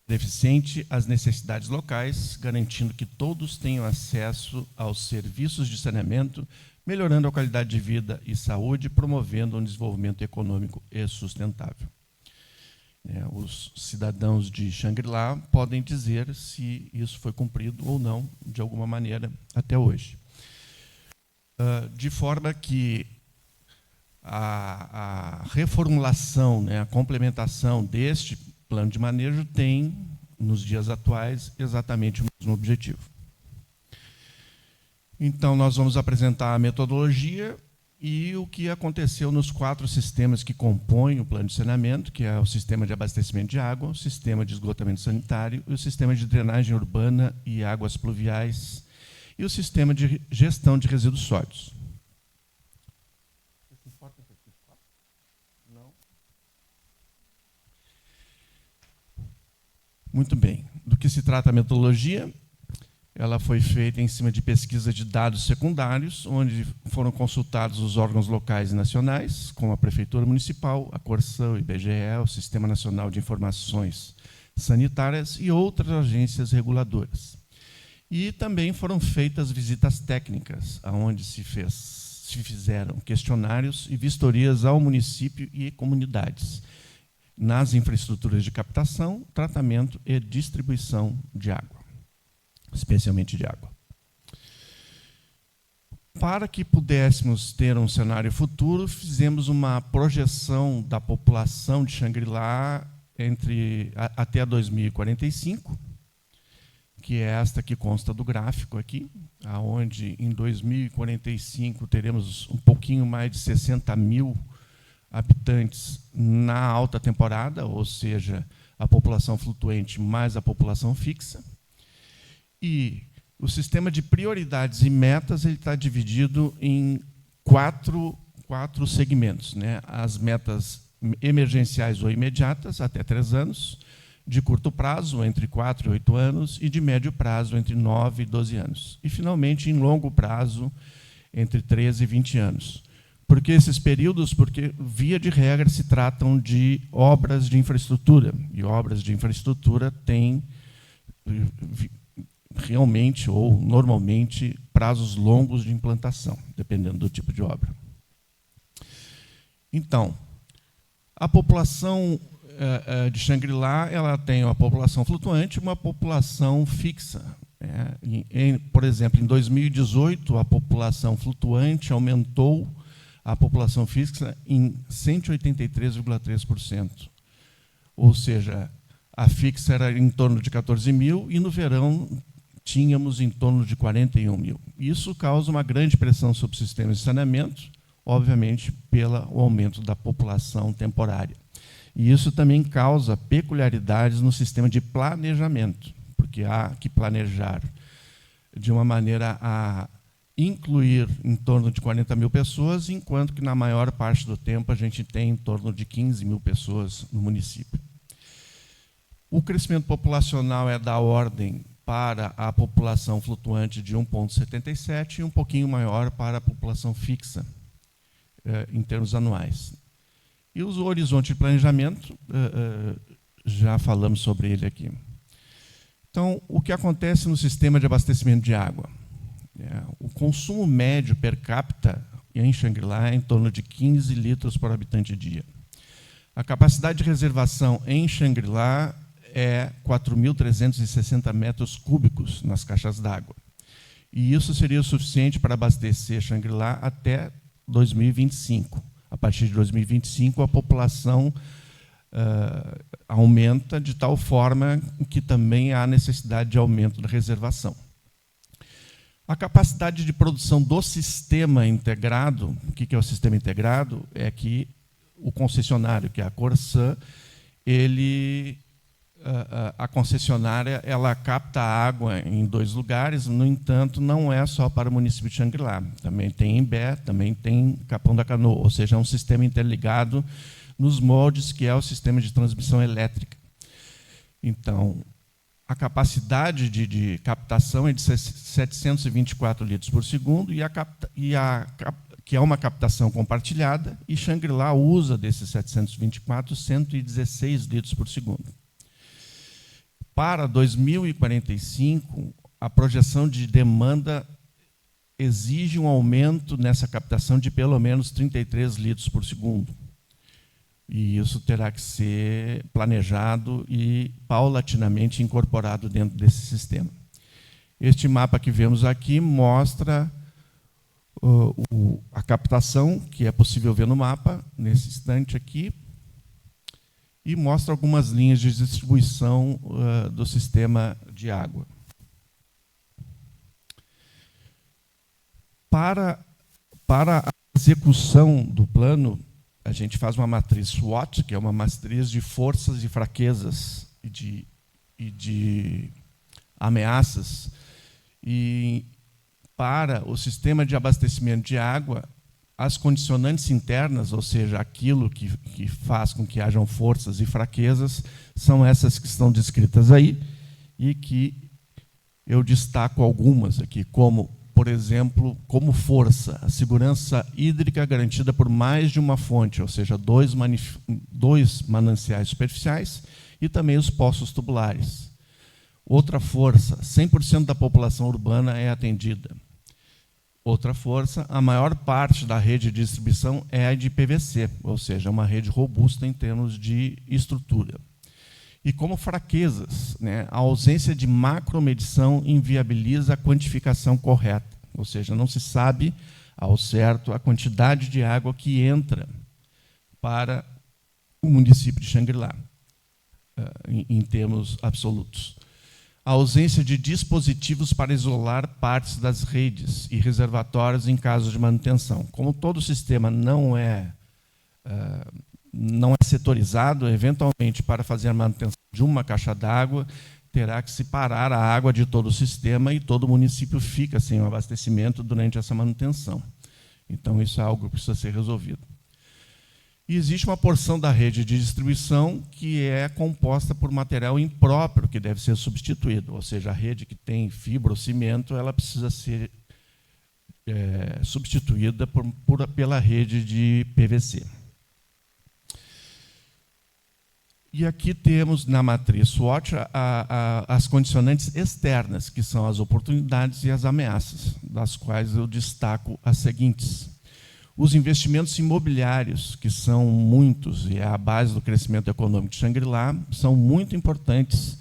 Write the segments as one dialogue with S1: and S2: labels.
S1: eficiente às necessidades locais, garantindo que todos tenham acesso aos serviços de saneamento, melhorando a qualidade de vida e saúde, promovendo um desenvolvimento econômico e sustentável. Os cidadãos de Xangri-Lá podem dizer se isso foi cumprido ou não, de alguma maneira, até hoje. De forma que a reformulação, a complementação deste plano de manejo tem, nos dias atuais, exatamente o mesmo objetivo. Então, nós vamos apresentar a metodologia e o que aconteceu nos 4 sistemas que compõem o plano de saneamento, que é o sistema de abastecimento de água, o sistema de esgotamento sanitário, o sistema de drenagem urbana e águas pluviais e o sistema de gestão de resíduos sólidos. Muito bem. Do que se trata a metodologia? Ela foi feita em cima de pesquisa de dados secundários, onde foram consultados os órgãos locais e nacionais, como a Prefeitura Municipal, a Corsã, o IBGE, o Sistema Nacional de Informações Sanitárias e outras agências reguladoras. E também foram feitas visitas técnicas, onde se fizeram questionários e vistorias ao município e comunidades, nas infraestruturas de captação, tratamento e distribuição de água, especialmente de água. Para que pudéssemos ter um cenário futuro, fizemos uma projeção da população de Xangri-Lá até 2045, que é esta que consta do gráfico aqui, onde em 2045 teremos um pouquinho mais de 60 mil habitantes na alta temporada, ou seja, a população flutuante mais a população fixa. E o sistema de prioridades e metas está dividido em quatro segmentos. As metas emergenciais ou imediatas, até 3 anos, de curto prazo, entre 4 e 8 anos, e de médio prazo, entre 9 e 12 anos. E, finalmente, em longo prazo, entre 13 e 20 anos. Por que esses períodos? Porque, via de regra, se tratam de obras de infraestrutura. E obras de infraestrutura têm realmente ou normalmente prazos longos de implantação, dependendo do tipo de obra. Então, a população de Xangri-Lá ela tem uma população flutuante e uma população fixa. Por exemplo, em 2018, a população flutuante aumentou a população fixa em 183,3%. Ou seja, a fixa era em torno de 14 mil e no verão tínhamos em torno de 41 mil. Isso causa uma grande pressão sobre o sistema de saneamento, obviamente pelo aumento da população temporária. E isso também causa peculiaridades no sistema de planejamento, porque há que planejar de uma maneira a incluir em torno de 40 mil pessoas, enquanto que, na maior parte do tempo, a gente tem em torno de 15 mil pessoas no município. O crescimento populacional é da ordem para a população flutuante de 1,77 e um pouquinho maior para a população fixa, em termos anuais. E o horizonte de planejamento, já falamos sobre ele aqui. Então, o que acontece no sistema de abastecimento de água? O consumo médio per capita em Xangri-Lá é em torno de 15 litros por habitante dia. A capacidade de reservação em Xangri-Lá é 4.360 metros cúbicos nas caixas d'água. E isso seria o suficiente para abastecer Xangri-Lá até 2025. A partir de 2025, a população aumenta de tal forma que também há necessidade de aumento da reservação. A capacidade de produção do sistema integrado, o que é o sistema integrado? É que o concessionário, que é a Corsã, a concessionária ela capta água em 2 lugares, no entanto, não é só para o município de Xangri-Lá. Também tem Imbé, também tem Capão da Canoa, ou seja, é um sistema interligado nos moldes que é o sistema de transmissão elétrica. Então, a capacidade de captação é de 724 litros por segundo, que é uma captação compartilhada, e Xangri-Lá usa desses 724, 116 litros por segundo. Para 2045, a projeção de demanda exige um aumento nessa captação de pelo menos 33 litros por segundo. E isso terá que ser planejado e paulatinamente incorporado dentro desse sistema. Este mapa que vemos aqui mostra a captação, que é possível ver no mapa, nesse instante aqui, e mostra algumas linhas de distribuição do sistema de água. Para a execução do plano, a gente faz uma matriz SWOT, que é uma matriz de forças e fraquezas e de ameaças. E para o sistema de abastecimento de água, as condicionantes internas, ou seja, aquilo que faz com que hajam forças e fraquezas, são essas que estão descritas aí, e que eu destaco algumas aqui, como, por exemplo, como força, a segurança hídrica garantida por mais de uma fonte, ou seja, dois mananciais superficiais e também os poços tubulares. Outra força, 100% da população urbana é atendida. Outra força, a maior parte da rede de distribuição é a de PVC, ou seja, uma rede robusta em termos de estrutura. E como fraquezas, né, a ausência de macromedição inviabiliza a quantificação correta, ou seja, não se sabe ao certo a quantidade de água que entra para o município de Xangri-Lá, em termos absolutos. A ausência de dispositivos para isolar partes das redes e reservatórios em caso de manutenção. Como todo o sistema não é setorizado, eventualmente, para fazer a manutenção de uma caixa d'água, terá que se parar a água de todo o sistema e todo o município fica sem o abastecimento durante essa manutenção. Então, isso é algo que precisa ser resolvido. E existe uma porção da rede de distribuição que é composta por material impróprio, que deve ser substituído. Ou seja, a rede que tem fibra ou cimento, ela precisa ser substituída pela rede de PVC. E aqui temos, na matriz SWOT, as condicionantes externas, que são as oportunidades e as ameaças, das quais eu destaco as seguintes. Os investimentos imobiliários, que são muitos, e é a base do crescimento econômico de Xangri-Lá, são muito importantes,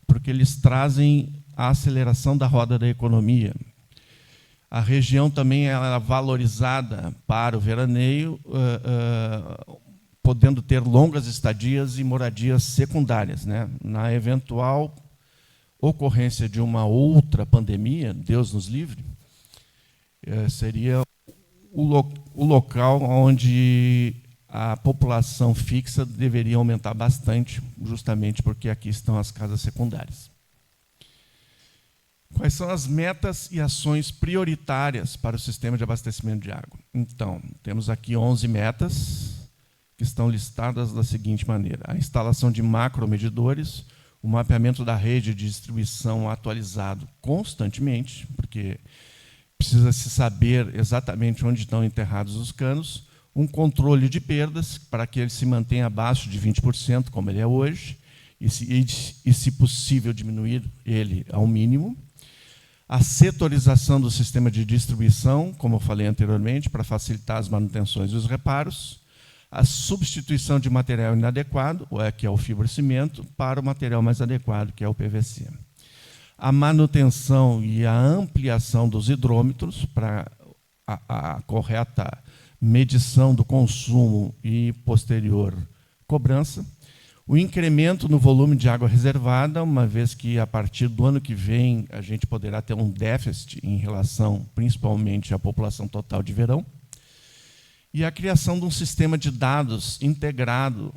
S1: porque eles trazem a aceleração da roda da economia. A região também é valorizada para o veraneio, podendo ter longas estadias e moradias secundárias, né? Na eventual ocorrência de uma outra pandemia, Deus nos livre, seria o local onde a população fixa deveria aumentar bastante, justamente porque aqui estão as casas secundárias. Quais são as metas e ações prioritárias para o sistema de abastecimento de água? Então, temos aqui 11 metas, que estão listadas da seguinte maneira: a instalação de macromedidores, o mapeamento da rede de distribuição atualizado constantemente, porque precisa se saber exatamente onde estão enterrados os canos, um controle de perdas para que ele se mantenha abaixo de 20%, como ele é hoje, e se possível, diminuir ele ao mínimo. A setorização do sistema de distribuição, como eu falei anteriormente, para facilitar as manutenções e os reparos. A substituição de material inadequado, que é o fibrocimento, para o material mais adequado, que é o PVC. A manutenção e a ampliação dos hidrômetros para a correta medição do consumo e posterior cobrança. O incremento no volume de água reservada, uma vez que, a partir do ano que vem, a gente poderá ter um déficit em relação, principalmente, à população total de verão. E a criação de um sistema de dados integrado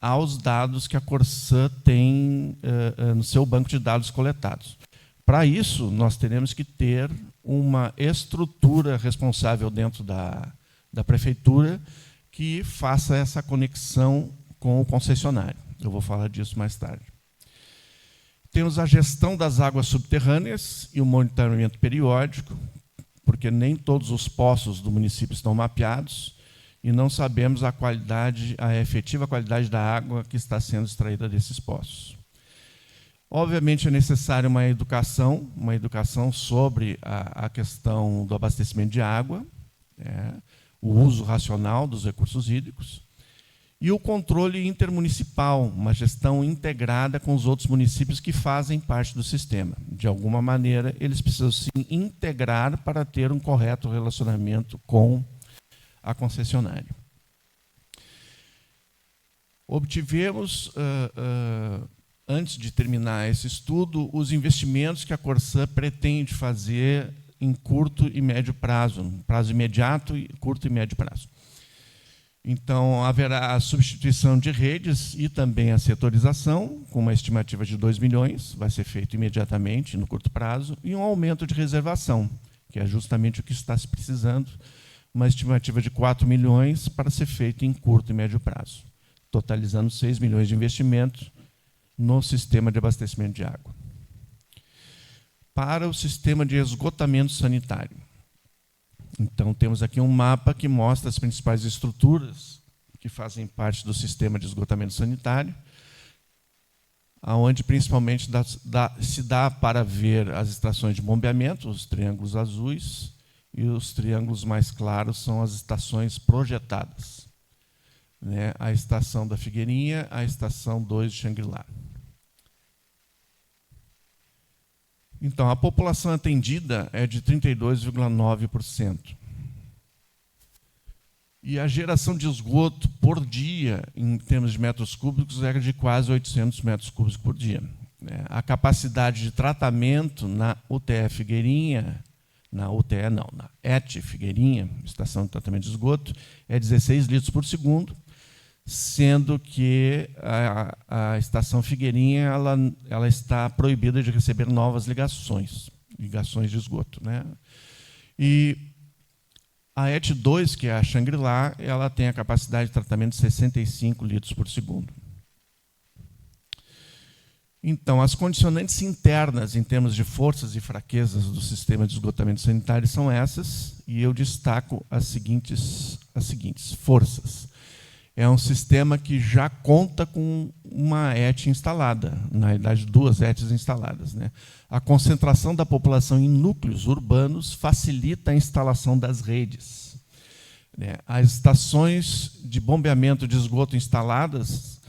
S1: aos dados que a Corsã tem no seu banco de dados coletados. Para isso, nós teremos que ter uma estrutura responsável dentro da prefeitura que faça essa conexão com o concessionário. Eu vou falar disso mais tarde. Temos a gestão das águas subterrâneas e o monitoramento periódico, porque nem todos os poços do município estão mapeados e não sabemos a efetiva qualidade da água que está sendo extraída desses poços. Obviamente é necessária uma educação sobre a questão do abastecimento de água, o uso racional dos recursos hídricos, e o controle intermunicipal, uma gestão integrada com os outros municípios que fazem parte do sistema. De alguma maneira, eles precisam se integrar para ter um correto relacionamento com a concessionária. Obtivemos, antes de terminar esse estudo, os investimentos que a Corsã pretende fazer em curto e médio prazo, no prazo imediato, curto e médio prazo. Então, haverá a substituição de redes e também a setorização, com uma estimativa de 2 milhões, vai ser feito imediatamente, no curto prazo, e um aumento de reservação, que é justamente o que está se precisando, uma estimativa de 4 milhões para ser feito em curto e médio prazo, totalizando 6 milhões de investimento no sistema de abastecimento de água. Para o sistema de esgotamento sanitário. Então, temos aqui um mapa que mostra as principais estruturas que fazem parte do sistema de esgotamento sanitário, onde principalmente se dá para ver as estações de bombeamento, os triângulos azuis, e os triângulos mais claros são as estações projetadas. A estação da Figueirinha, a estação 2 de Xangri-Lá. Então, a população atendida é de 32,9%. E a geração de esgoto por dia, em termos de metros cúbicos, é de quase 800 metros cúbicos por dia. A capacidade de tratamento na UTE Figueirinha, na ET Figueirinha, Estação de Tratamento de Esgoto, é 16 litros por segundo, sendo que a Estação Figueirinha ela está proibida de receber novas ligações de esgoto. E a ET 2, que é a Xangri-Lá, ela tem a capacidade de tratamento de 65 litros por segundo. Então, as condicionantes internas, em termos de forças e fraquezas do sistema de esgotamento sanitário, são essas, e eu destaco as seguintes forças. É um sistema que já conta com uma ET instalada, na realidade, 2 ETs instaladas. A concentração da população em núcleos urbanos facilita a instalação das redes. As estações de bombeamento de esgoto instaladas,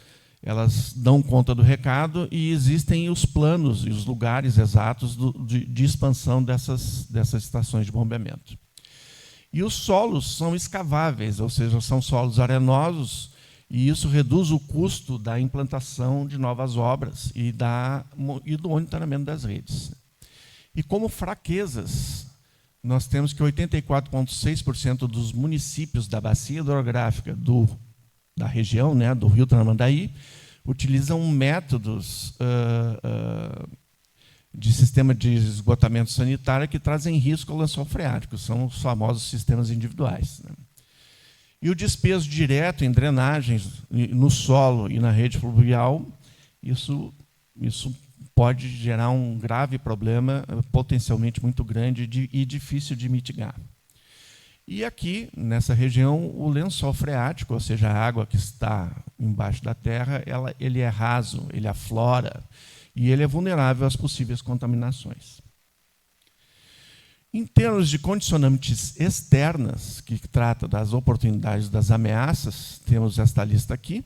S1: elas dão conta do recado e existem os planos e os lugares exatos de expansão dessas estações de bombeamento. E os solos são escaváveis, ou seja, são solos arenosos, e isso reduz o custo da implantação de novas obras e do monitoramento das redes. E como fraquezas, nós temos que 84,6% dos municípios da bacia hidrográfica da região, do Rio Tramandaí, utilizam métodos de sistema de esgotamento sanitário que trazem risco ao lençol freático, são os famosos sistemas individuais. E o despejo direto em drenagens no solo e na rede fluvial, isso pode gerar um grave problema, potencialmente muito grande e difícil de mitigar. E aqui, nessa região, o lençol freático, ou seja, a água que está embaixo da terra, ele é raso, ele aflora, e ele é vulnerável às possíveis contaminações. Em termos de condicionantes externas, que trata das oportunidades das ameaças, temos esta lista aqui,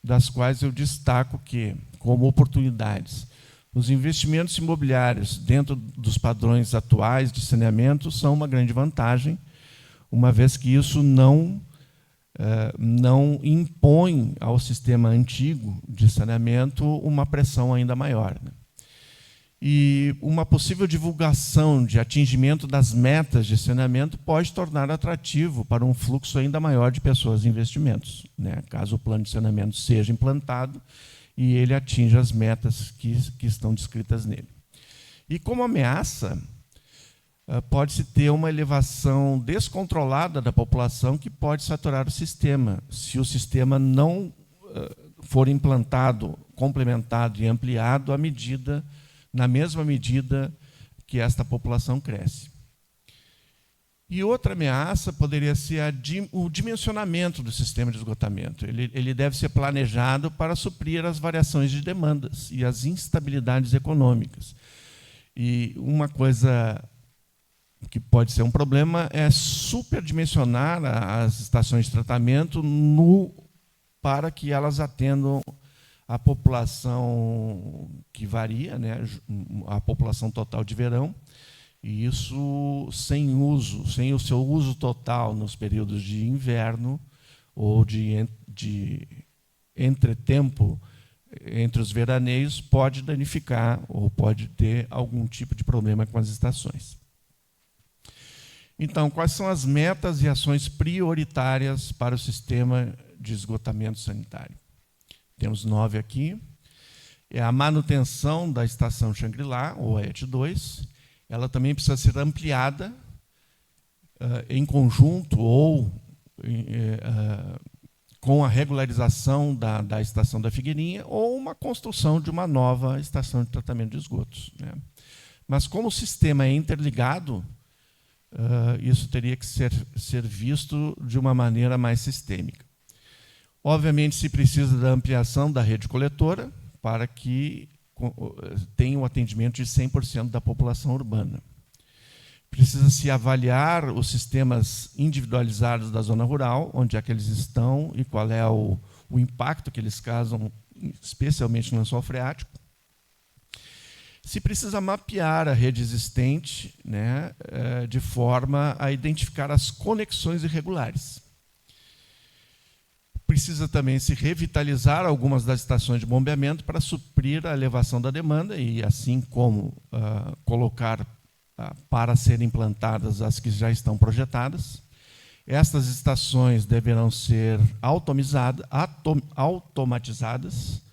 S1: das quais eu destaco que, como oportunidades, os investimentos imobiliários dentro dos padrões atuais de saneamento são uma grande vantagem, uma vez que isso não impõe ao sistema antigo de saneamento uma pressão ainda maior. E uma possível divulgação de atingimento das metas de saneamento pode tornar atrativo para um fluxo ainda maior de pessoas e investimentos, caso o plano de saneamento seja implantado e ele atinja as metas que estão descritas nele. E como ameaça, pode-se ter uma elevação descontrolada da população que pode saturar o sistema, se o sistema não for implantado, complementado e ampliado na mesma medida que esta população cresce. E outra ameaça poderia ser o dimensionamento do sistema de esgotamento. Ele deve ser planejado para suprir as variações de demandas e as instabilidades econômicas. E uma coisa que pode ser um problema é superdimensionar as estações de tratamento para que elas atendam a população que varia, né, a população total de verão, e isso sem o seu uso total nos períodos de inverno ou de entretempo entre os veraneios, pode danificar ou pode ter algum tipo de problema com as estações. Então, quais são as metas e ações prioritárias para o sistema de esgotamento sanitário? Temos 9 aqui. É a manutenção da estação Xangri-Lá, ou ET2. Ela também precisa ser ampliada em conjunto ou com a regularização da estação da Figueirinha ou uma construção de uma nova estação de tratamento de esgotos, né? Mas como o sistema é interligado, isso teria que ser visto de uma maneira mais sistêmica. Obviamente, se precisa da ampliação da rede coletora para que tenha um atendimento de 100% da população urbana. Precisa-se avaliar os sistemas individualizados da zona rural, onde é que eles estão e qual é o impacto que eles causam, especialmente no lençol freático. Se precisa mapear a rede existente, né, de forma a identificar as conexões irregulares. Precisa também se revitalizar algumas das estações de bombeamento para suprir a elevação da demanda e, assim como colocar para serem implantadas as que já estão projetadas. Estas estações deverão ser automatizadas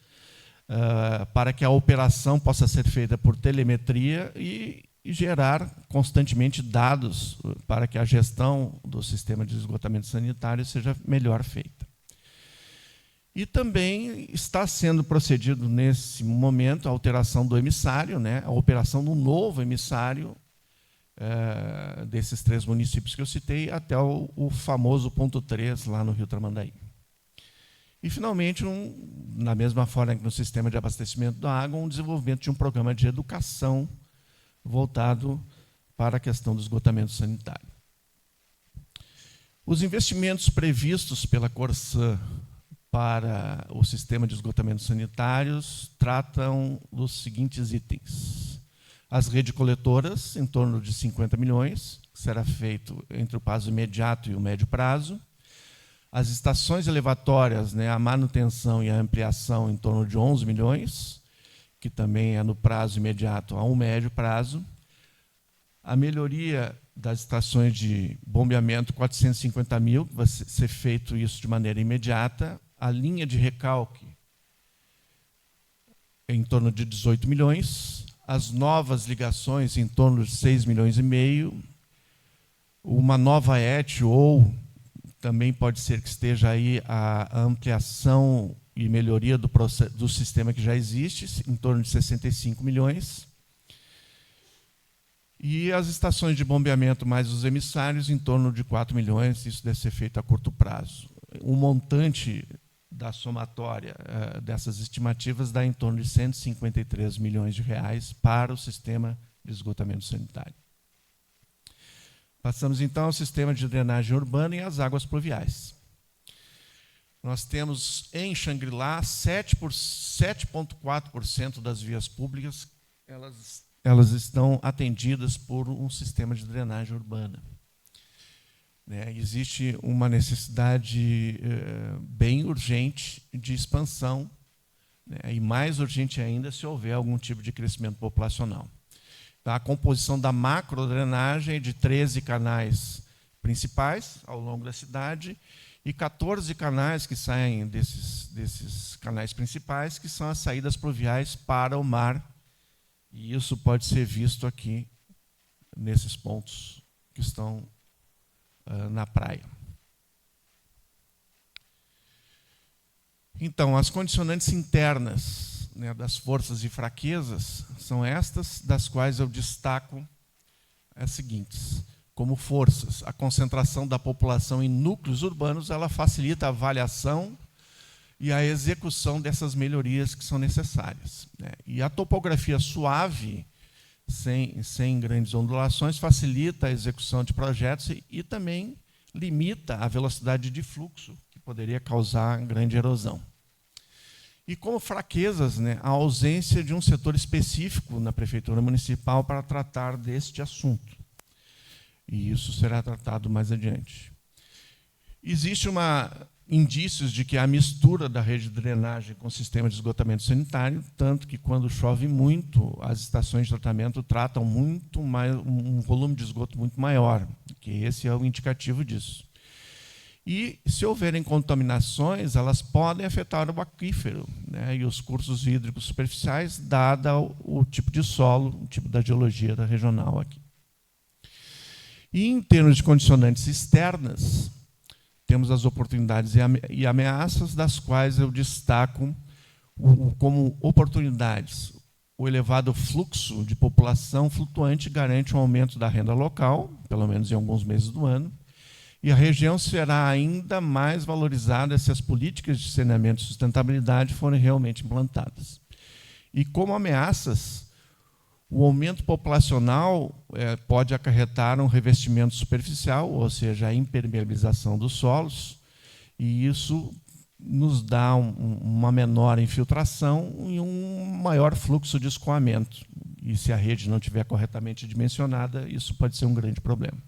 S1: para que a operação possa ser feita por telemetria e gerar constantemente dados para que a gestão do sistema de esgotamento sanitário seja melhor feita. E também está sendo procedido, nesse momento, a alteração do emissário, né, a operação do novo emissário desses 3 municípios que eu citei, até o famoso ponto 3, lá no Rio Tramandaí. E, finalmente, na mesma forma que no sistema de abastecimento da água, um desenvolvimento de um programa de educação voltado para a questão do esgotamento sanitário. Os investimentos previstos pela Corsã para o sistema de esgotamento sanitários tratam dos seguintes itens. As redes coletoras, em torno de 50 milhões, que será feito entre o prazo imediato e o médio prazo. As estações elevatórias, né, a manutenção e a ampliação, em torno de 11 milhões, que também é no prazo imediato a um médio prazo. A melhoria das estações de bombeamento, 450 mil, vai ser feito isso de maneira imediata. A linha de recalque, em torno de 18 milhões. As novas ligações, em torno de 6 milhões e meio. Uma nova ET, ou também pode ser que esteja aí a ampliação e melhoria do sistema que já existe, em torno de 65 milhões. E as estações de bombeamento mais os emissários, em torno de 4 milhões, isso deve ser feito a curto prazo. O montante da somatória dessas estimativas dá em torno de 153 milhões de reais para o sistema de esgotamento sanitário. Passamos, então, ao sistema de drenagem urbana e às águas pluviais. Nós temos, em Xangri-Lá, 7,4% das vias públicas, elas estão atendidas por um sistema de drenagem urbana. Existe uma necessidade bem urgente de expansão, e mais urgente ainda se houver algum tipo de crescimento populacional. A composição da macrodrenagem é de 13 canais principais ao longo da cidade e 14 canais que saem desses canais principais, que são as saídas pluviais para o mar. E isso pode ser visto aqui, nesses pontos que estão na praia. Então, as condicionantes internas, né, das forças e fraquezas são estas, das quais eu destaco as seguintes. como forças. A concentração da população em núcleos urbanos, ela facilita a avaliação e a execução dessas melhorias que são necessárias, né? E a topografia suave, sem grandes ondulações, facilita a execução de projetos e também limita a velocidade de fluxo, que poderia causar grande erosão. E como fraquezas, né, a ausência de um setor específico na Prefeitura Municipal para tratar deste assunto. E isso será tratado mais adiante. Existe indícios de que a mistura da rede de drenagem com o sistema de esgotamento sanitário, tanto que quando chove muito, as estações de tratamento tratam muito mais, um volume de esgoto muito maior, que esse é o indicativo disso. E, se houverem contaminações, elas podem afetar o aquífero, né, e os cursos hídricos superficiais, dada o tipo de solo, o tipo da geologia da regional aqui. E, em termos de condicionantes externas, temos as oportunidades e ameaças, das quais eu destaco como oportunidades. O elevado fluxo de população flutuante garante um aumento da renda local, pelo menos em alguns meses do ano, e a região será ainda mais valorizada se as políticas de saneamento e sustentabilidade forem realmente implantadas. E como ameaças, o aumento populacional pode acarretar um revestimento superficial, ou seja, a impermeabilização dos solos, e isso nos dá uma menor infiltração e um maior fluxo de escoamento. E se a rede não estiver corretamente dimensionada, isso pode ser um grande problema.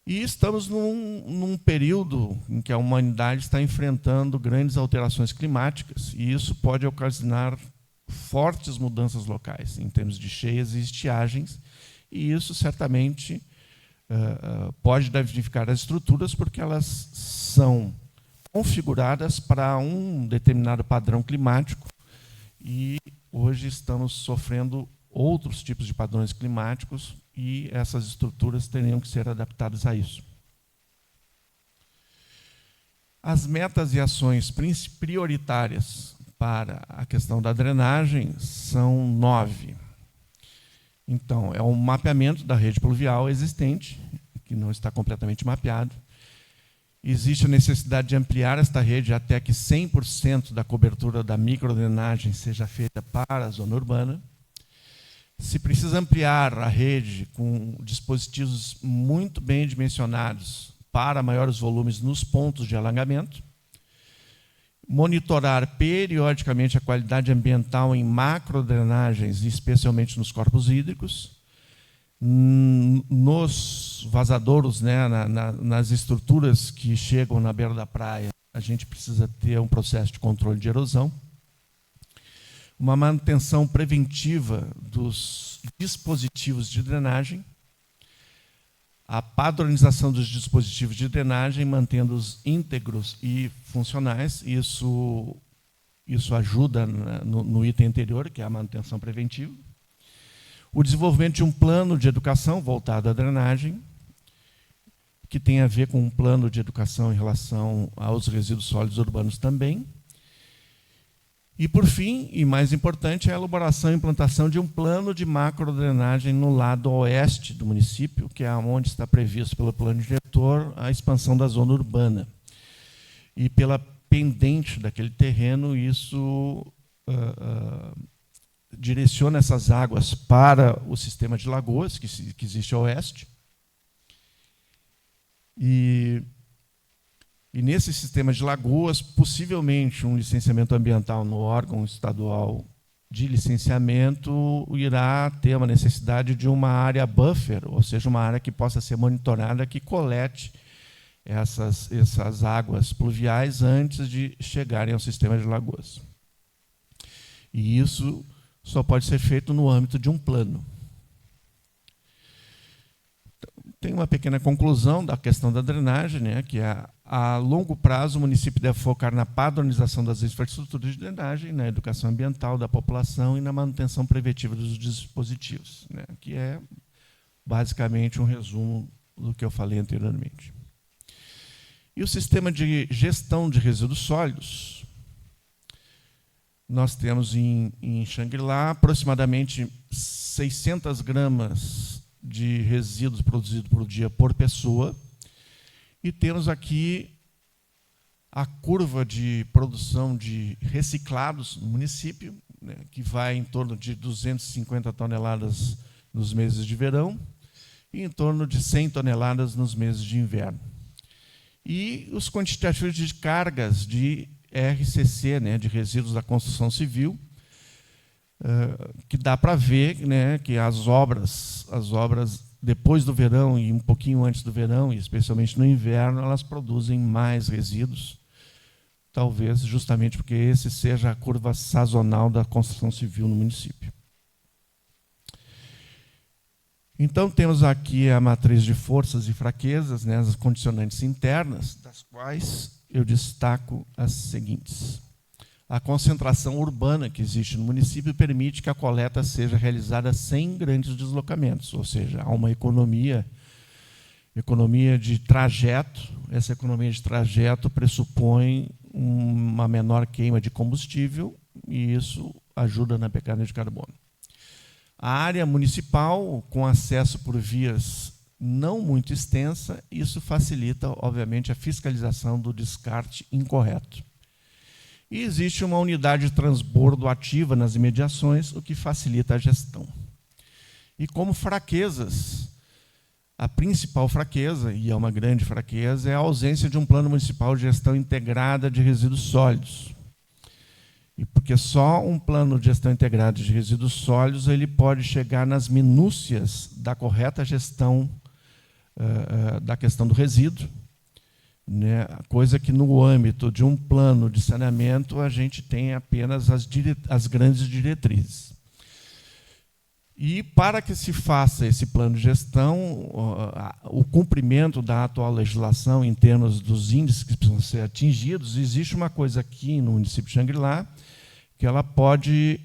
S1: E estamos num período em que a humanidade está enfrentando grandes alterações climáticas, e isso pode ocasionar fortes mudanças locais, em termos de cheias e estiagens, e isso certamente pode danificar as estruturas, porque elas são configuradas para um determinado padrão climático, e hoje estamos sofrendo outros tipos de padrões climáticos, e essas estruturas teriam que ser adaptadas a isso. As metas e ações prioritárias para a questão da drenagem são 9. Então, é um mapeamento da rede pluvial existente, que não está completamente mapeado. Existe a necessidade de ampliar esta rede até que 100% da cobertura da microdrenagem seja feita para a zona urbana. Se precisa ampliar a rede com dispositivos muito bem dimensionados para maiores volumes nos pontos de alagamento. Monitorar periodicamente a qualidade ambiental em macrodrenagens, especialmente nos corpos hídricos. Nos vazadouros, né, nas estruturas que chegam na beira da praia, a gente precisa ter um processo de controle de erosão. Uma manutenção preventiva dos dispositivos de drenagem. A padronização dos dispositivos de drenagem, mantendo-os íntegros e funcionais. Isso ajuda no item anterior, que é a manutenção preventiva. O desenvolvimento de um plano de educação voltado à drenagem, que tem a ver com um plano de educação em relação aos resíduos sólidos urbanos também. E, por fim, e mais importante, a elaboração e implantação de um plano de macrodrenagem no lado oeste do município, que é onde está previsto pelo plano diretor a expansão da zona urbana. E pela pendente daquele terreno, isso direciona essas águas para o sistema de lagoas, que existe a oeste. E nesse sistema de lagoas, possivelmente um licenciamento ambiental no órgão estadual de licenciamento irá ter uma necessidade de uma área buffer, ou seja, uma área que possa ser monitorada, que colete essas águas pluviais antes de chegarem ao sistema de lagoas. E isso só pode ser feito no âmbito de um plano. Tem uma pequena conclusão da questão da drenagem, né, que a longo prazo o município deve focar na padronização das infraestruturas de drenagem, na educação ambiental da população e na manutenção preventiva dos dispositivos, né, que é basicamente um resumo do que eu falei anteriormente. E o sistema de gestão de resíduos sólidos, nós temos em Xangri-Lá aproximadamente 600 gramas de resíduos produzidos por dia por pessoa. E temos aqui a curva de produção de reciclados no município, né, que vai em torno de 250 toneladas nos meses de verão e em torno de 100 toneladas nos meses de inverno. E os quantitativos de cargas de RCC, né, de resíduos da construção civil, que dá para ver, né, que as obras depois do verão e um pouquinho antes do verão, e especialmente no inverno, elas produzem mais resíduos, talvez justamente porque esse seja a curva sazonal da construção civil no município. Então, temos aqui a matriz de forças e fraquezas, né, as condicionantes internas, das quais eu destaco as seguintes. A concentração urbana que existe no município permite que a coleta seja realizada sem grandes deslocamentos, ou seja, há uma economia de trajeto. Essa economia de trajeto pressupõe uma menor queima de combustível e isso ajuda na pegada de carbono. A área municipal, com acesso por vias não muito extensa, isso facilita, obviamente, a fiscalização do descarte incorreto. E existe uma unidade de transbordo ativa nas imediações, o que facilita a gestão. E como fraquezas, a principal fraqueza, e é uma grande fraqueza, é a ausência de um plano municipal de gestão integrada de resíduos sólidos. E porque só um plano de gestão integrada de resíduos sólidos ele pode chegar nas minúcias da correta gestão da questão do resíduo, né? Coisa que no âmbito de um plano de saneamento a gente tem apenas as grandes diretrizes. E para que se faça esse plano de gestão, o cumprimento da atual legislação em termos dos índices que precisam ser atingidos, existe uma coisa aqui no município de Xangri-Lá que ela pode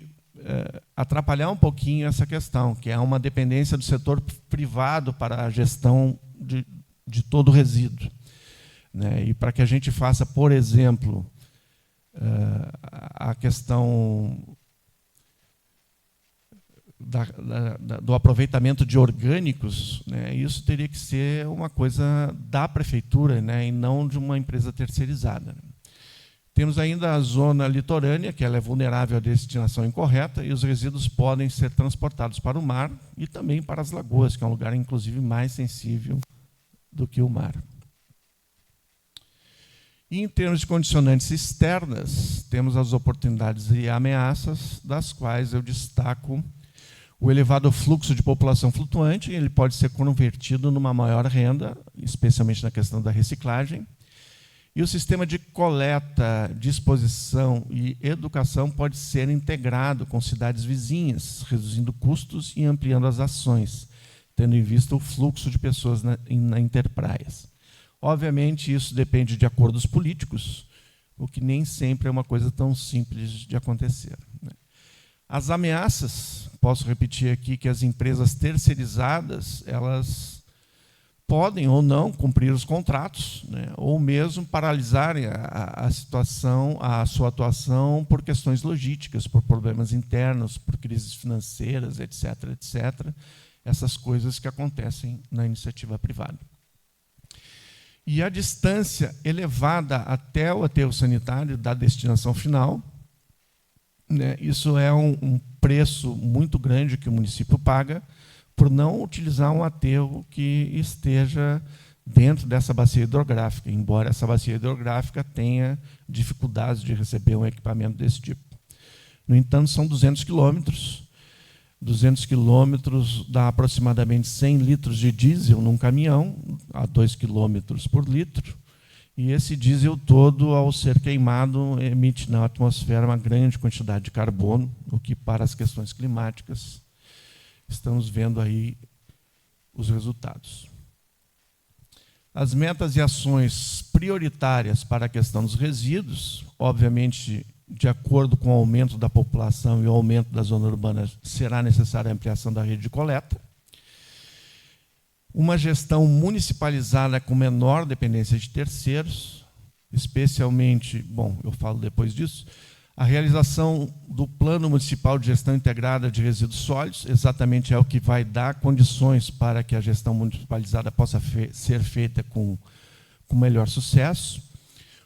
S1: atrapalhar um pouquinho essa questão, que é uma dependência do setor privado para a gestão de todo o resíduo, né? E para que a gente faça, por exemplo, a questão do aproveitamento de orgânicos, né, isso teria que ser uma coisa da prefeitura, né, e não de uma empresa terceirizada. Temos ainda a zona litorânea, que ela é vulnerável à destinação incorreta, e os resíduos podem ser transportados para o mar e também para as lagoas, que é um lugar, inclusive, mais sensível do que o mar. E, em termos de condicionantes externas, temos as oportunidades e ameaças, das quais eu destaco o elevado fluxo de população flutuante. Ele pode ser convertido numa maior renda, especialmente na questão da reciclagem. E o sistema de coleta, disposição e educação pode ser integrado com cidades vizinhas, reduzindo custos e ampliando as ações, tendo em vista o fluxo de pessoas na interpraias. Obviamente, isso depende de acordos políticos, o que nem sempre é uma coisa tão simples de acontecer, né? As ameaças, posso repetir aqui que as empresas terceirizadas, elas podem ou não cumprir os contratos, né, ou mesmo paralisarem a situação, a sua atuação por questões logísticas, por problemas internos, por crises financeiras, etc., etc., essas coisas que acontecem na iniciativa privada. E a distância elevada até o aterro sanitário da destinação final, né, isso é um preço muito grande que o município paga por não utilizar um aterro que esteja dentro dessa bacia hidrográfica, embora essa bacia hidrográfica tenha dificuldades de receber um equipamento desse tipo. No entanto, são 200 quilômetros. 200 quilômetros dá aproximadamente 100 litros de diesel num caminhão, a 2 quilômetros por litro. E esse diesel todo, ao ser queimado, emite na atmosfera uma grande quantidade de carbono, o que, para as questões climáticas, estamos vendo aí os resultados. As metas e ações prioritárias para a questão dos resíduos, obviamente, de acordo com o aumento da população e o aumento da zona urbana, será necessária a ampliação da rede de coleta. Uma gestão municipalizada com menor dependência de terceiros, especialmente, bom, eu falo depois disso, A realização do Plano Municipal de Gestão Integrada de Resíduos Sólidos, exatamente é o que vai dar condições para que a gestão municipalizada possa ser feita com melhor sucesso.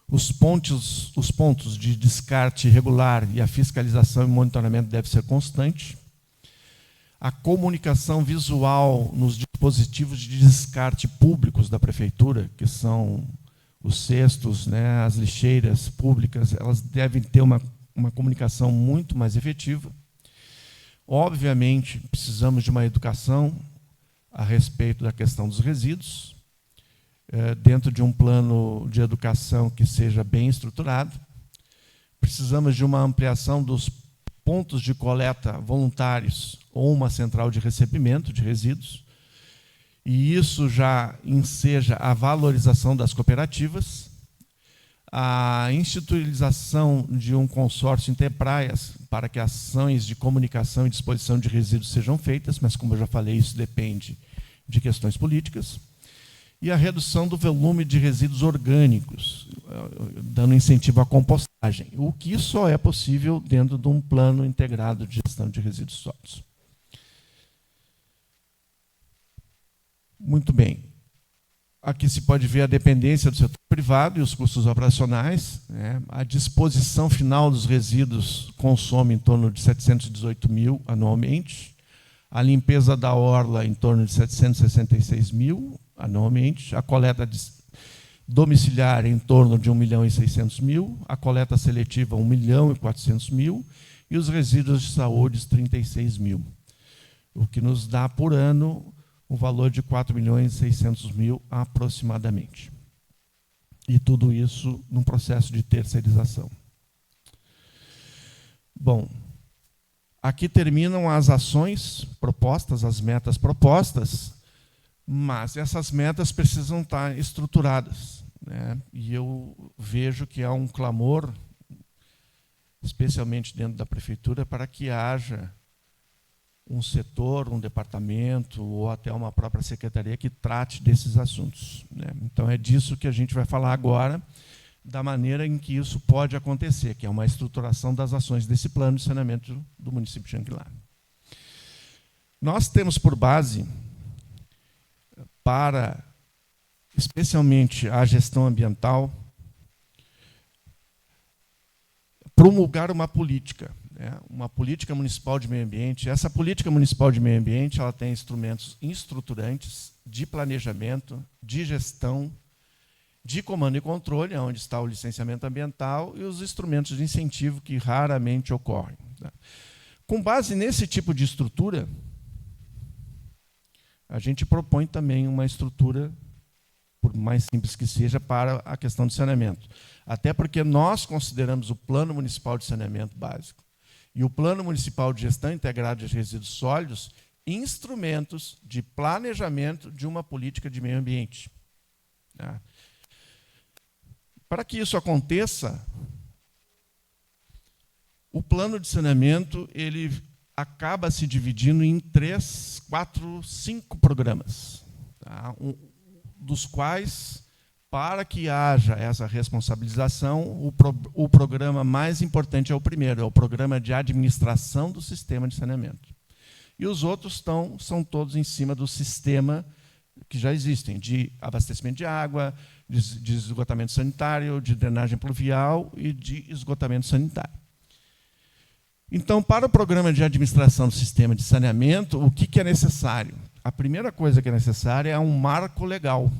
S1: Os pontos de descarte regular e a fiscalização e monitoramento devem ser constantes. A comunicação visual nos dispositivos de descarte públicos da prefeitura, que são os cestos, né, as lixeiras públicas, elas devem ter uma comunicação muito mais efetiva. Obviamente, precisamos de uma educação a respeito da questão dos resíduos, dentro de um plano de educação que seja bem estruturado. Precisamos de uma ampliação dos pontos de coleta voluntários ou uma central de recebimento de resíduos, e isso já enseja a valorização das cooperativas, a institucionalização de um consórcio interpraias para que ações de comunicação e disposição de resíduos sejam feitas, mas, como eu já falei, isso depende de questões políticas, e a redução do volume de resíduos orgânicos, dando incentivo à compostagem, o que só é possível dentro de um plano integrado de gestão de resíduos sólidos. Muito bem. Aqui se pode ver a dependência do setor privado e os custos operacionais, né? A disposição final dos resíduos consome em torno de 718 mil anualmente, a limpeza da orla em torno de 766 mil anualmente, a coleta domiciliar em torno de 1.600.000, a coleta seletiva 1.400.000 e os resíduos de saúde 36 mil, o que nos dá por ano o valor de 4.600.000 aproximadamente. E tudo isso num processo de terceirização. Bom, aqui terminam as ações propostas, as metas propostas, mas essas metas precisam estar estruturadas, né? E eu vejo que há um clamor, especialmente dentro da prefeitura, para que haja um setor, um departamento ou até uma própria secretaria que trate desses assuntos, né? Então, é disso que a gente vai falar agora, da maneira em que isso pode acontecer, que é uma estruturação das ações desse plano de saneamento do município de Xangri-Lá. Nós temos por base, para, especialmente, a gestão ambiental, promulgar uma política municipal de meio ambiente. Essa política municipal de meio ambiente ela tem instrumentos estruturantes de planejamento, de gestão, de comando e controle, onde está o licenciamento ambiental, e os instrumentos de incentivo que raramente ocorrem. Com base nesse tipo de estrutura, a gente propõe também uma estrutura, por mais simples que seja, para a questão do saneamento. Até porque nós consideramos o Plano Municipal de Saneamento Básico e o Plano Municipal de Gestão Integrada de Resíduos Sólidos instrumentos de planejamento de uma política de meio ambiente. Para que isso aconteça, o plano de saneamento ele acaba se dividindo em 3, 4, 5 programas, tá? Dos quais, para que haja essa responsabilização, o programa mais importante é o primeiro, é o programa de administração do sistema de saneamento. E os outros são todos em cima do sistema que já existem, de abastecimento de água, de esgotamento sanitário, de drenagem pluvial e de esgotamento sanitário. Então, para o programa de administração do sistema de saneamento, o que é necessário? A primeira coisa que é necessária é um marco legal,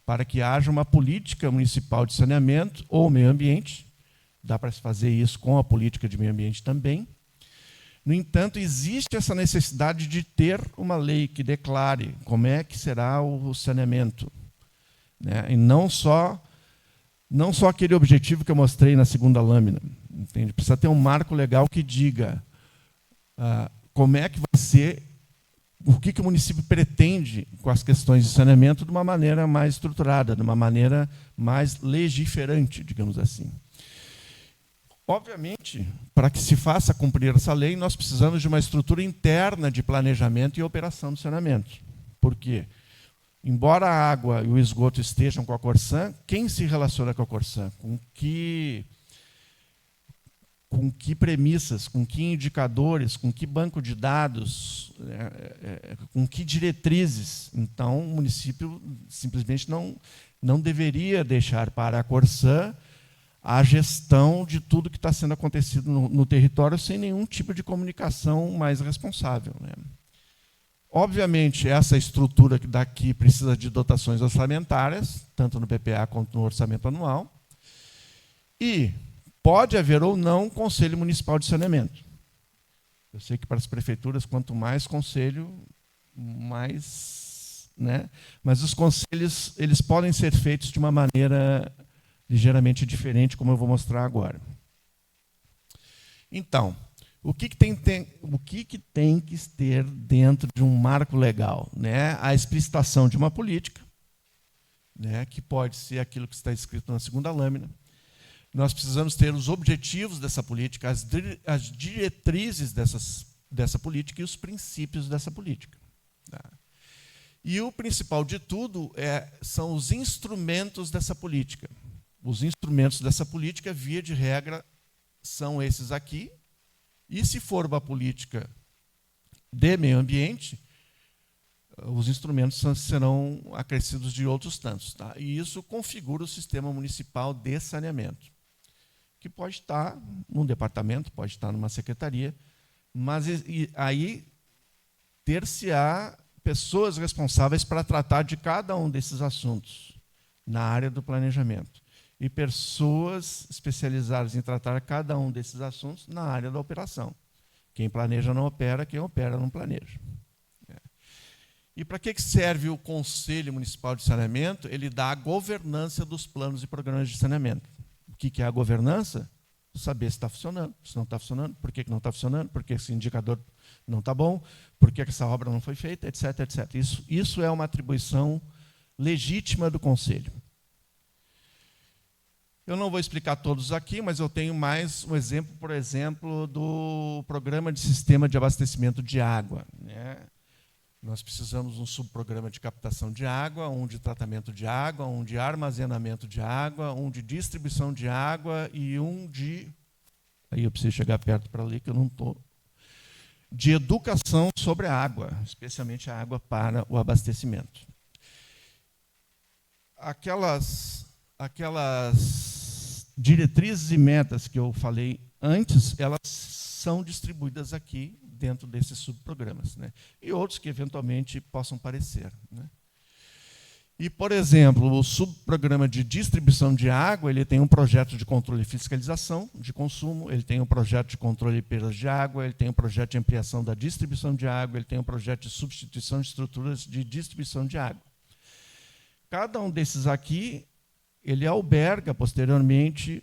S1: para que haja uma política municipal de saneamento ou meio ambiente. Dá para se fazer isso com a política de meio ambiente também. No entanto, existe essa necessidade de ter uma lei que declare como é que será o saneamento, né? E não só aquele objetivo que eu mostrei na segunda lâmina. Entende? Precisa ter um marco legal que diga como é que vai ser, o que o município pretende com as questões de saneamento de uma maneira mais estruturada, de uma maneira mais legiferante, digamos assim. Obviamente, para que se faça cumprir essa lei, nós precisamos de uma estrutura interna de planejamento e operação do saneamento. Por quê? Embora a água e o esgoto estejam com a Corsan, quem se relaciona com a Corsan? com que premissas, com que indicadores, com que banco de dados, com que diretrizes. Então, o município simplesmente não deveria deixar para a Corsã a gestão de tudo que está sendo acontecido no território sem nenhum tipo de comunicação mais responsável, né? Obviamente, essa estrutura daqui precisa de dotações orçamentárias, tanto no PPA quanto no orçamento anual, e pode haver ou não Conselho Municipal de Saneamento. Eu sei que para as prefeituras, quanto mais conselho, mais, né? Mas os conselhos eles podem ser feitos de uma maneira ligeiramente diferente, como eu vou mostrar agora. Então, o que tem que ter dentro de um marco legal, né? A explicitação de uma política, né? Que pode ser aquilo que está escrito na segunda lâmina. Nós precisamos ter os objetivos dessa política, as diretrizes dessa política e os princípios dessa política. Tá? E o principal de tudo são os instrumentos dessa política. Os instrumentos dessa política, via de regra, são esses aqui. E se for uma política de meio ambiente, os instrumentos serão acrescidos de outros tantos. Tá? E isso configura o sistema municipal de saneamento, que pode estar num departamento, pode estar numa secretaria, mas aí ter-se-á pessoas responsáveis para tratar de cada um desses assuntos na área do planejamento. E pessoas especializadas em tratar cada um desses assuntos na área da operação. Quem planeja não opera, quem opera não planeja. E para que serve o Conselho Municipal de Saneamento? Ele dá a governança dos planos e programas de saneamento. O que é a governança? Saber se está funcionando, se não está funcionando, por que não está funcionando, por que esse indicador não está bom, por que essa obra não foi feita, etc, etc. Isso é uma atribuição legítima do Conselho. Eu não vou explicar todos aqui, mas eu tenho mais um exemplo, por exemplo, do programa de sistema de abastecimento de água, né? Nós precisamos de um subprograma de captação de água, um de tratamento de água, um de armazenamento de água, um de distribuição de água e um de... Aí eu preciso chegar perto para ler, que eu não estou... De educação sobre a água, especialmente a água para o abastecimento. Aquelas diretrizes e metas que eu falei antes, elas são distribuídas aqui dentro desses subprogramas, né? E outros que eventualmente possam parecer, né? E, por exemplo, o subprograma de distribuição de água, ele tem um projeto de controle e fiscalização de consumo, ele tem um projeto de controle de perdas de água, ele tem um projeto de ampliação da distribuição de água, ele tem um projeto de substituição de estruturas de distribuição de água. Cada um desses aqui, ele alberga, posteriormente,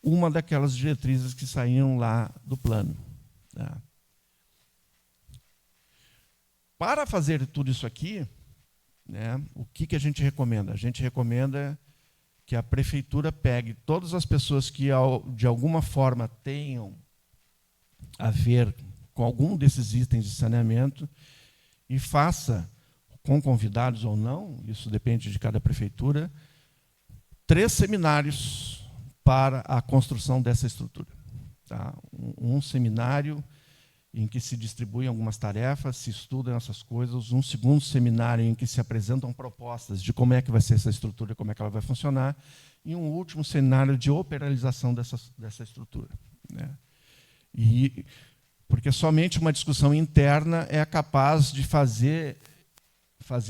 S1: uma daquelas diretrizes que saíram lá do plano. Tá? Para fazer tudo isso aqui, né, o que a gente recomenda? A gente recomenda que a prefeitura pegue todas as pessoas que, de alguma forma, tenham a ver com algum desses itens de saneamento e faça, com convidados ou não, isso depende de cada prefeitura, 3 seminários para a construção dessa estrutura. Tá? Um seminário em que se distribuem algumas tarefas, se estudam essas coisas, um segundo seminário em que se apresentam propostas de como é que vai ser essa estrutura, como é que ela vai funcionar, e um último seminário de operacionalização dessa estrutura, né? Porque somente uma discussão interna é capaz de fazer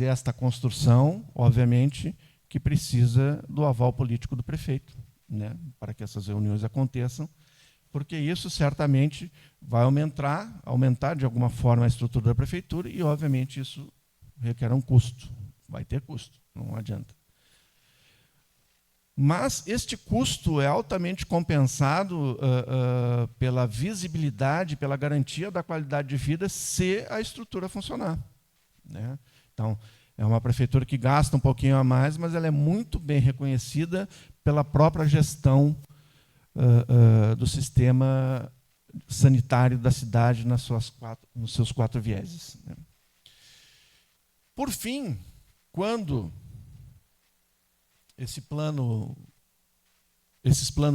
S1: esta construção, obviamente, que precisa do aval político do prefeito, né, para que essas reuniões aconteçam, porque isso certamente vai aumentar de alguma forma a estrutura da prefeitura e, obviamente, isso requer um custo. Vai ter custo, não adianta. Mas este custo é altamente compensado pela visibilidade, pela garantia da qualidade de vida, se a estrutura funcionar, né? Então, é uma prefeitura que gasta um pouquinho a mais, mas ela é muito bem reconhecida pela própria gestão do sistema sanitário da cidade nos seus 4 vieses, né? Por fim, quando esses planos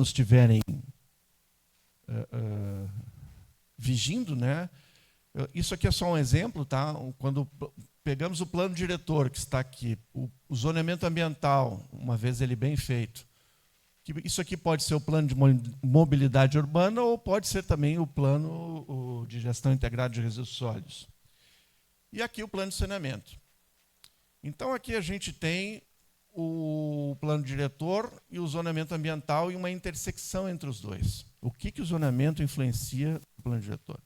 S1: estiverem vigindo, né? Isso aqui é só um exemplo, tá? Quando pegamos o plano diretor que está aqui, o zoneamento ambiental, uma vez ele bem feito, isso aqui pode ser o plano de mobilidade urbana ou pode ser também o plano de gestão integrada de resíduos sólidos. E aqui o plano de saneamento. Então aqui a gente tem o plano diretor e o zoneamento ambiental e uma intersecção entre os dois. O que o zoneamento influencia no plano diretor?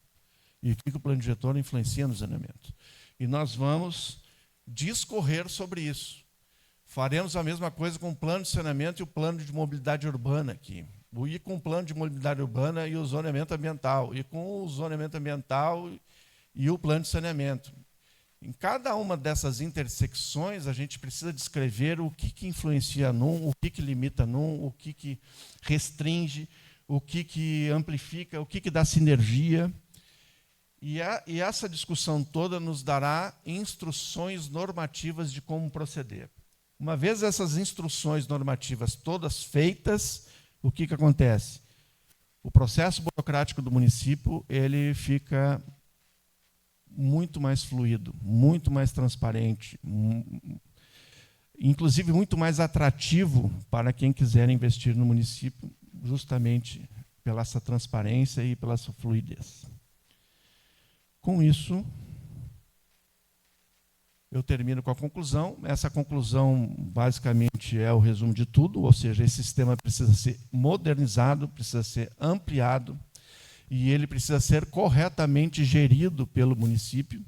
S1: E o que o plano diretor influencia no zoneamento? E nós vamos discorrer sobre isso. Faremos a mesma coisa com o plano de saneamento e o plano de mobilidade urbana aqui. E com o plano de mobilidade urbana e o zoneamento ambiental. E com o zoneamento ambiental e o plano de saneamento. Em cada uma dessas intersecções, a gente precisa descrever o que influencia num, o que limita num, o que restringe, o que amplifica, o que dá sinergia. E essa discussão toda nos dará instruções normativas de como proceder. Uma vez essas instruções normativas todas feitas, o que acontece? O processo burocrático do município ele fica muito mais fluido, muito mais transparente, inclusive muito mais atrativo para quem quiser investir no município, justamente pela essa transparência e pela sua fluidez. Com isso, eu termino com a conclusão. Essa conclusão, basicamente, é o resumo de tudo, ou seja, esse sistema precisa ser modernizado, precisa ser ampliado, e ele precisa ser corretamente gerido pelo município,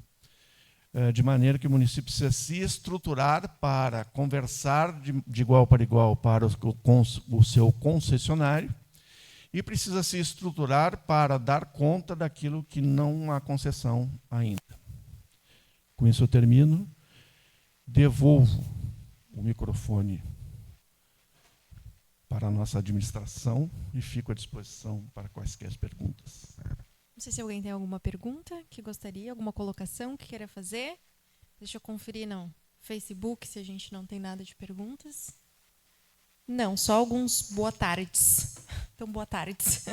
S1: de maneira que o município precisa se estruturar para conversar de igual para igual para o seu concessionário, e precisa se estruturar para dar conta daquilo que não há concessão ainda. Com isso eu termino. Devolvo o microfone para a nossa administração e fico à disposição para quaisquer perguntas.
S2: Não sei se alguém tem alguma pergunta que gostaria, alguma colocação que queira fazer. Deixa eu conferir no Facebook se a gente não tem nada de perguntas. Não, só alguns boa tardes. Então, boa tardes.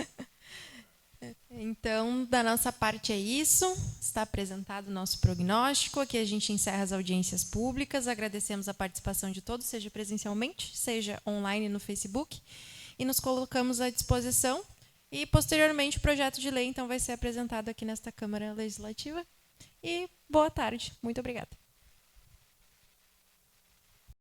S2: Então, da nossa parte é isso. Está apresentado o nosso prognóstico. Aqui a gente encerra as audiências públicas. Agradecemos a participação de todos, seja presencialmente, seja online no Facebook. E nos colocamos à disposição. E, posteriormente, o projeto de lei então vai ser apresentado aqui nesta Câmara Legislativa. E boa tarde. Muito obrigada.